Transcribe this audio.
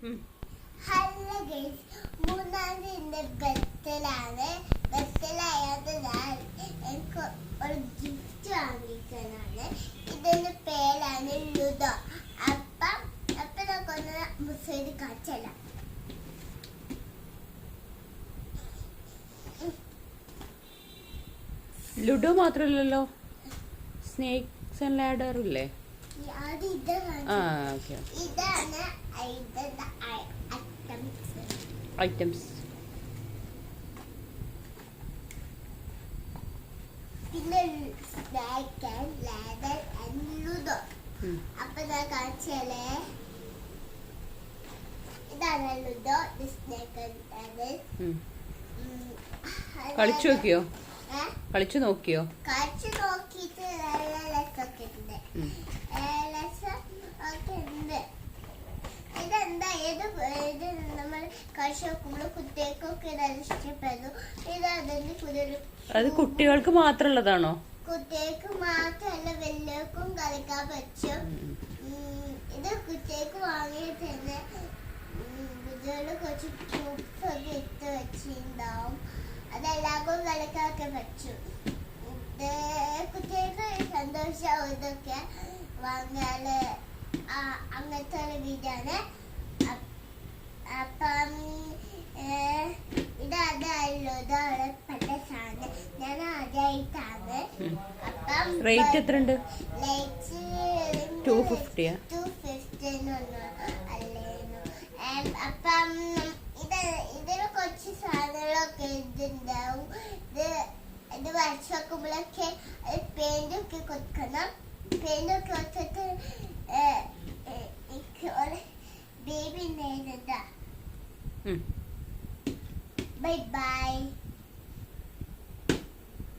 Hello guys, മൂന്നാം തീയതി ബർത്ത്ഡേയാണ്. ബർത്ത്ഡേയായത് ഞാൻ എനിക്ക് ഒരു ഗിഫ്റ്റ് വാങ്ങിക്കാനാണ്. ഇതിന്റെ പേരാണ് ലുഡോ. അപ്പം നമുക്കൊന്ന് മുസൈഡ് കാച്ചല. ലുഡോ മാത്രല്ലല്ലോ, സ്നേക്സ് ആൻഡ് ലാഡർ ഇല്ലേ? ഇതാണ് ഐറ്റംസ്. പിന്നെ snack and ladder and ludo. അപ്പൊ ഞാൻ കാണിച്ചാലേ, ഇതാണ് ലുഡോ, സ്നാക്ക് ആൻഡ് ലാഡർ. കളിച്ചു നോക്കിയോ? കളിച്ചു നോക്കിയോ? കളിച്ചു നോക്കിയിട്ട് നല്ല രസമൊക്കെ ഉണ്ട്. ഇതെന്താ ഇത് നമ്മൾ കളിച്ചു നോക്കുമ്പോൾ കുട്ടികൾക്കൊക്കെ ഇഷ്ടപ്പെടുന്നു. ഇത് അതിന്റെ പുതിയൊരു, അത് കുട്ടികൾക്ക് മാത്രമുള്ളതാണോ? കുട്ടികൾക്ക് മാത്രമല്ല, വലിയവർക്കും കളിക്കാൻ പറ്റും. ഇത് കുട്ടികൾക്ക് വാങ്ങിയിട്ട് തന്നെ ഇതില് കുറച്ച് ക്യൂബ്സ് ഒക്കെ ഇട്ട് വെച്ചിട്ടുണ്ടാവും. അതെല്ലാവർക്കും കളിക്കാനൊക്കെ പറ്റും. കുട്ടികൾക്ക് സന്തോഷമാവും ഇതൊക്കെ വാങ്ങിയാല്. അങ്ങനത്തെ ഒരു വീടാണ്. അപ്പം ഇതല്ലോ, ഇതാണ് പല സാധനം. ഞാൻ ആദ്യമായിട്ടാണ്. അപ്പം റേറ്റ് എത്ര ഉണ്ട്? ലൈറ്റ് 250 അല്ലേനു. അപ്പം ഇതിൽ കുറച്ച് സാധനങ്ങളൊക്കെ ഇതുണ്ടാവും. ഇത് വരച്ചു വെക്കുമ്പോഴൊക്കെ പെയിന്റ് ഒക്കെ കൊടുക്കണം. പെയിന്റ് ഒക്കെ കൊടുത്തിട്ട് ബേബി ഉണ്ടായിരുന്നതാ. Bye bye.